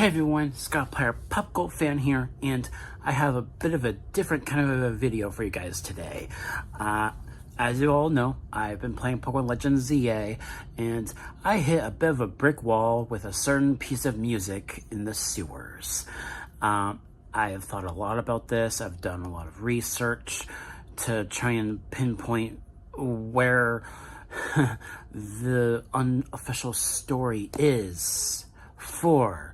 Hey everyone, Scott Player PopGold fan here, and I have a bit of a different kind of a video for you guys today. As you all know, I've been playing Pokémon Legends ZA, and I hit a bit of a brick wall with a certain piece of music in the sewers. I have thought a lot about this. I've done a lot of research to try and pinpoint where the unofficial story is for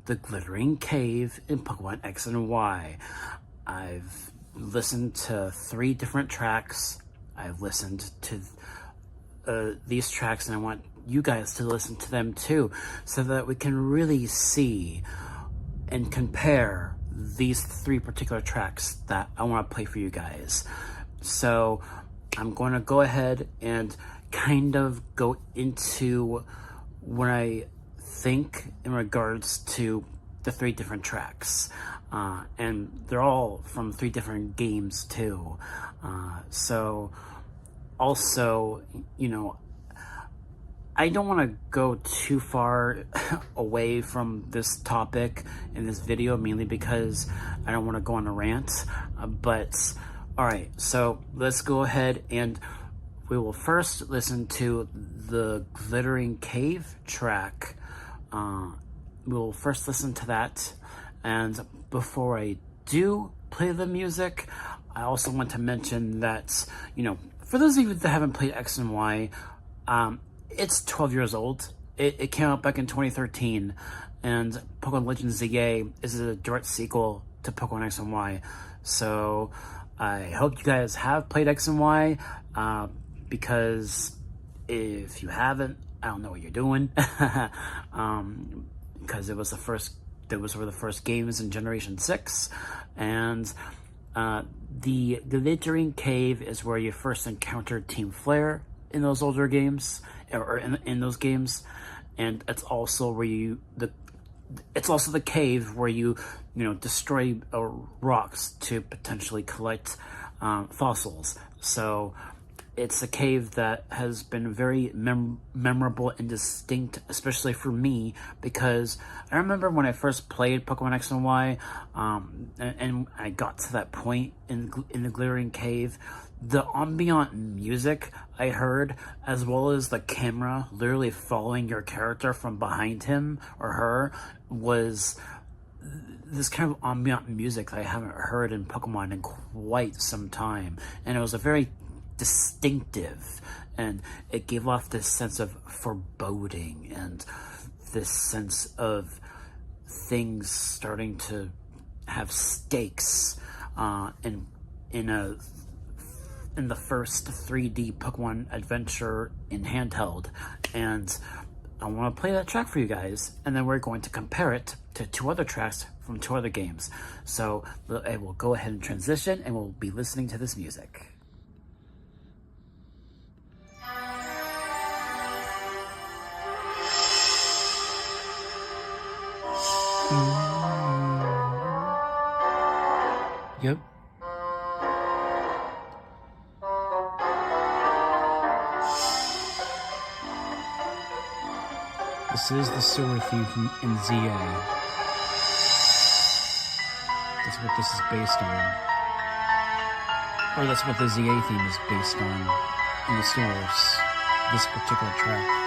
the Glittering Cave in Pokemon X and Y. I've listened to 3 different tracks. I've listened to these tracks, and I want you guys to listen to them too, so that we can really see and compare these 3 particular tracks that I want to play for you guys. So I'm going to go ahead and kind of go into what I think in regards to the 3 different tracks, and they're all from 3 different games too. So also, you know, I don't want to go too far away from this topic in this video, mainly because I don't want to go on a rant, but alright, so let's go ahead and we will first listen to the Glittering Cave track. We'll first listen to that, and before I do play the music, I also want to mention that, you know, for those of you that haven't played X and Y, it's 12 years old. It came out back in 2013, and Pokemon Legends ZA is a direct sequel to Pokemon X and Y. So I hope you guys have played X and Y, because if you haven't, I don't know what you're doing. Because those were the first games in Generation 6, and the Glittering Cave is where you first encountered Team Flare in those older games, or in those games, and it's also where it's also the cave where you destroy rocks to potentially collect fossils. So it's a cave that has been very memorable and distinct, especially for me, because I remember when I first played Pokemon X and Y, and I got to that point in the Glittering Cave, the ambient music I heard, as well as the camera literally following your character from behind him or her, was this kind of ambient music that I haven't heard in Pokemon in quite some time, and it was a very distinctive, and it gave off this sense of foreboding and this sense of things starting to have stakes in the first 3D Pokemon adventure in handheld. And I want to play that track for you guys, and then we're going to compare it to 2 other tracks from 2 other games. So I will go ahead and transition, and we'll be listening to this music. Yep. This is the sewer thief in ZA. That's what this is based on. Or that's what the ZA theme is based on in the sewers. This particular track.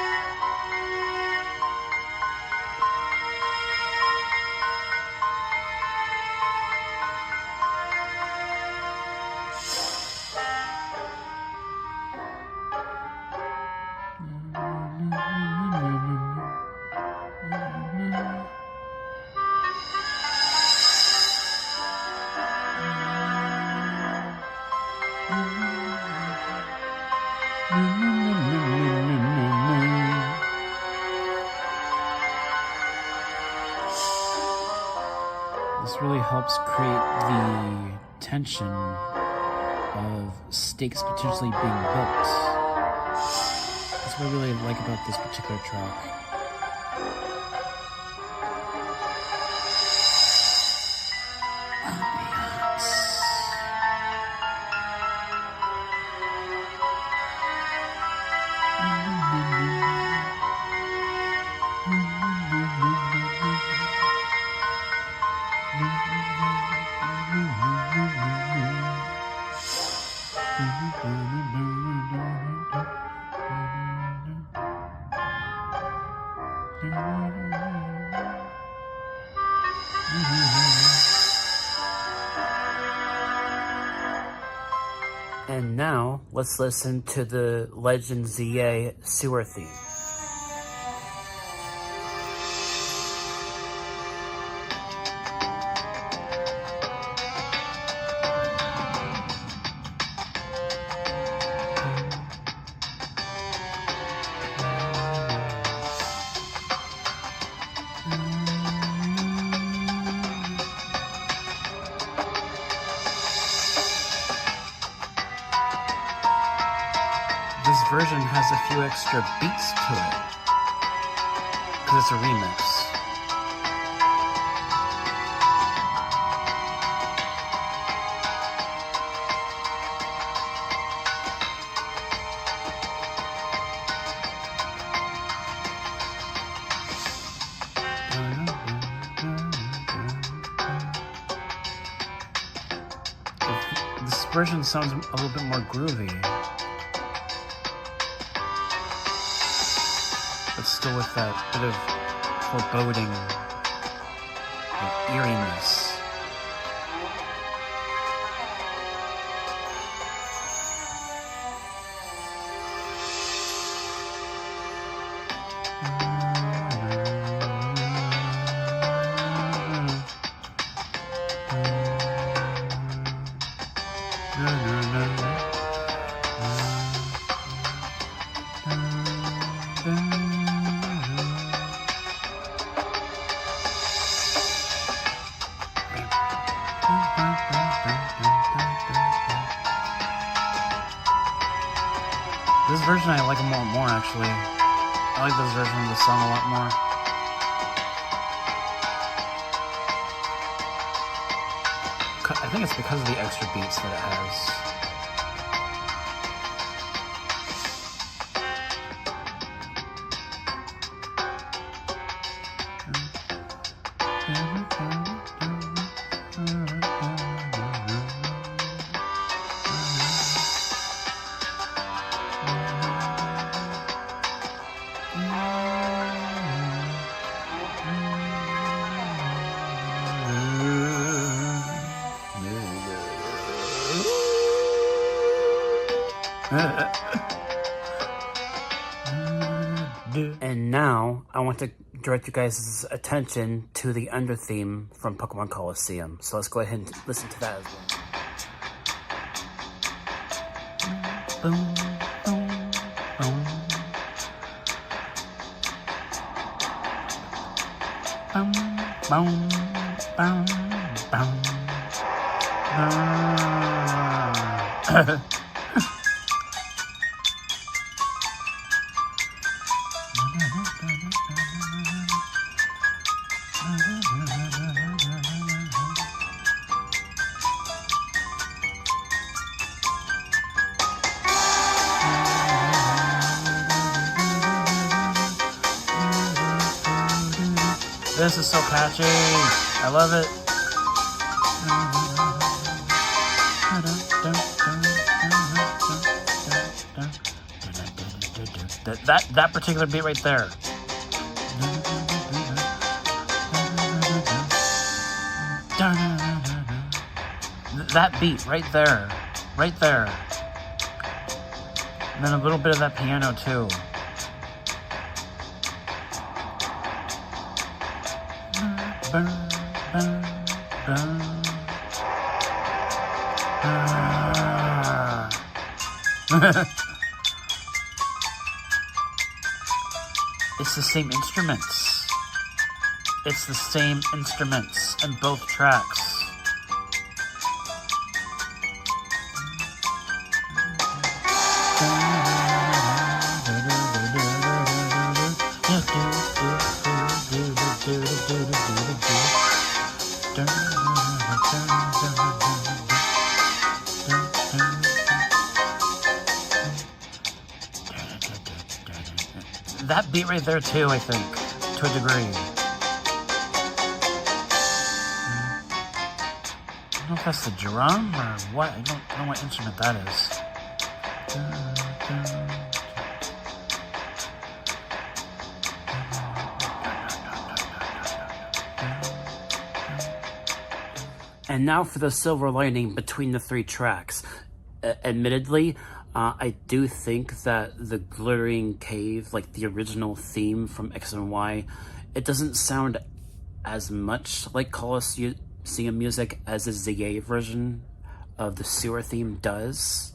This really helps create the tension of stakes potentially being built. That's what I really like about this particular track. And now, let's listen to the Legend ZA sewer theme. This version has a few extra beats to it, because it's a remix. This version sounds a little bit more groovy, but still with that bit of foreboding, like eeriness. This version I like more actually. I like this version of the song a lot more. I think it's because of the extra beats that it has. And now, I want to direct you guys' attention to the under theme from Pokemon Colosseum. So let's go ahead and listen to that as well. Boom, boom, boom. Boom, boom, boom, boom. This is so catchy. I love it. That particular beat right there. That beat right there. Right there. And then a little bit of that piano too. It's the same instruments. It's the same instruments in both tracks. That beat right there too, I think, to a degree. I don't know if that's the drum or what. I don't know what instrument that is. And now for the silver lining between the 3 tracks. Admittedly, I do think that the Glittering Cave, like the original theme from X and Y, it doesn't sound as much like Colosseum music as the ZA version of the sewer theme does.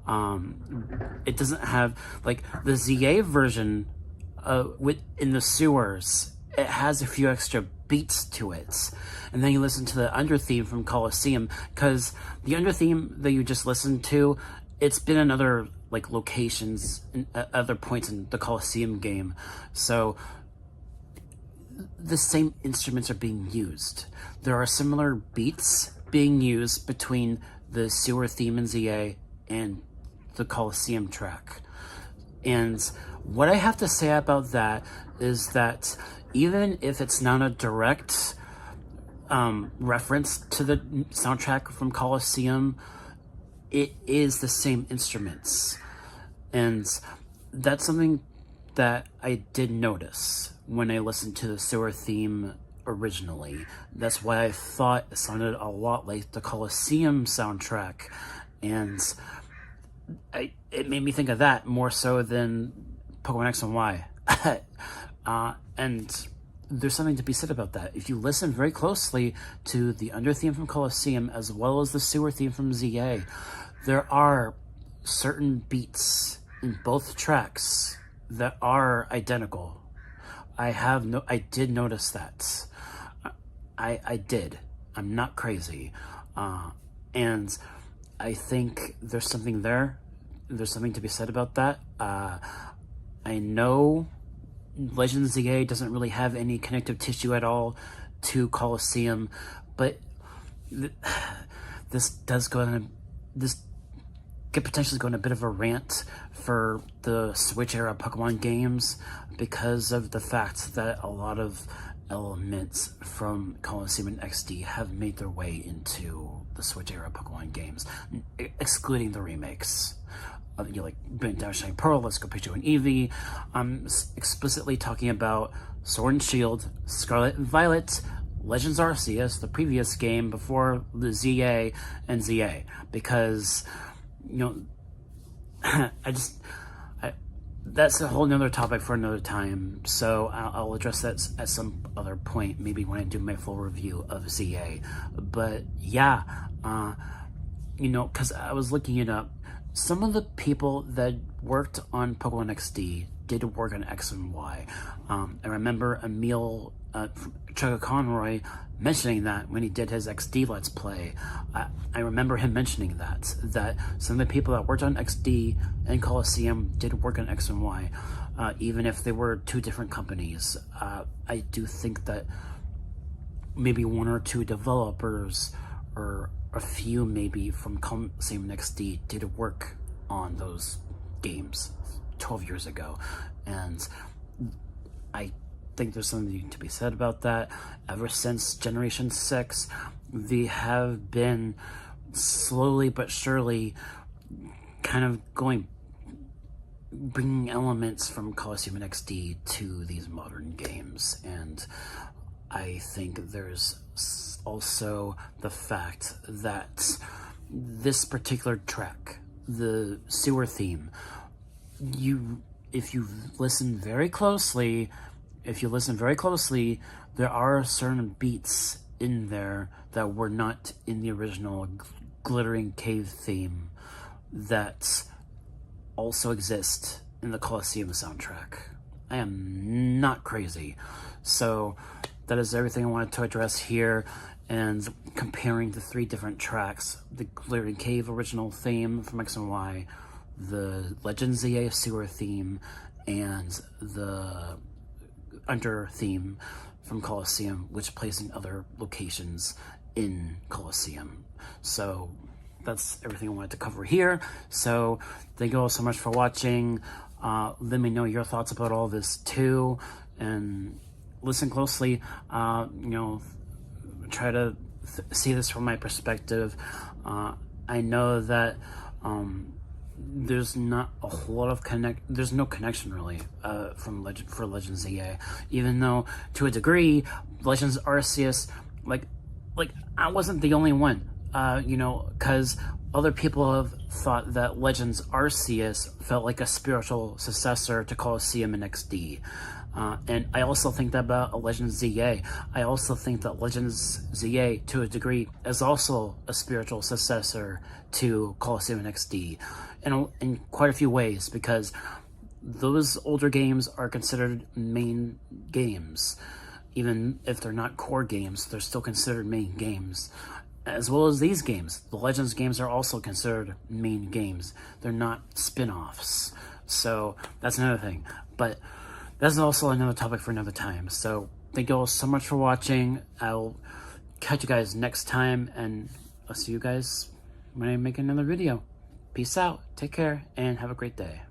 It doesn't have, like, the ZA version in the sewers, it has a few extra beats to it. And then you listen to the under theme from Colosseum, because the under theme that you just listened to, it's been in other, like, locations, other points in the Colosseum game. So the same instruments are being used. There are similar beats being used between the sewer theme in ZA and the Colosseum track. And what I have to say about that is that even if it's not a direct reference to the soundtrack from Colosseum, it is the same instruments. And that's something that I did notice when I listened to the sewer theme originally. That's why I thought it sounded a lot like the Colosseum soundtrack. And it made me think of that more so than Pokemon X and Y. And there's something to be said about that. If you listen very closely to the under theme from Colosseum as well as the sewer theme from ZA, there are certain beats in both tracks that are identical. I did notice that. I did. I'm not crazy. And I think there's something there. There's something to be said about that. I know Legends ZA doesn't really have any connective tissue at all to Colosseum, but this could potentially go on a bit of a rant for the Switch era Pokemon games, because of the fact that a lot of elements from Colosseum and XD have made their way into the Switch era Pokemon games, excluding the remakes. Like Brilliant Diamond Shining Pearl, Let's Go Pikachu and Eevee. I'm explicitly talking about Sword and Shield, Scarlet and Violet, Legends Arceus, the previous game before the ZA and ZA, because, that's a whole nother topic for another time, so I'll address that at some other point, maybe when I do my full review of ZA. But yeah, because I was looking it up, some of the people that worked on Pokemon XD did work on X and Y. I remember Emil Chugga Conroy mentioning that when he did his XD Let's Play. I remember him mentioning that some of the people that worked on XD and Colosseum did work on X and Y, even if they were 2 different companies. I do think that maybe 1 or 2 developers, or a few maybe from Colosseum and XD, did work on those games 12 years ago. And I think there's something to be said about that. Ever since Generation 6, they have been slowly but surely kind of bringing elements from Colosseum and XD to these modern games. And I think there's also the fact that this particular track, the sewer theme, if you listen very closely, there are certain beats in there that were not in the original Glittering Cave theme that also exist in the Colosseum soundtrack. I am not crazy. So that is everything I wanted to address here, and comparing the 3 different tracks: the Glittering Cave original theme from X and Y, the Legends ZA sewer theme, and the under theme from Colosseum, which plays in other locations in Colosseum. So that's everything I wanted to cover here. So thank you all so much for watching. Let me know your thoughts about all this too, and listen closely. Try to see this from my perspective. I know that there's not a whole lot of there's no connection really for Legends ZA, even though to a degree Legends Arceus, like, like, I wasn't the only one, you know, because other people have thought that Legends Arceus felt like a spiritual successor to Colosseum and XD. And I also think that about Legends ZA. I also think that Legends ZA, to a degree, is also a spiritual successor to Colosseum and XD in quite a few ways, because those older games are considered main games. Even if they're not core games, they're still considered main games. As well as these games. The Legends games are also considered main games. They're not spin-offs. So that's another thing. But that's also another topic for another time. So thank you all so much for watching. I'll catch you guys next time, and I'll see you guys when I make another video. Peace out, take care, and have a great day.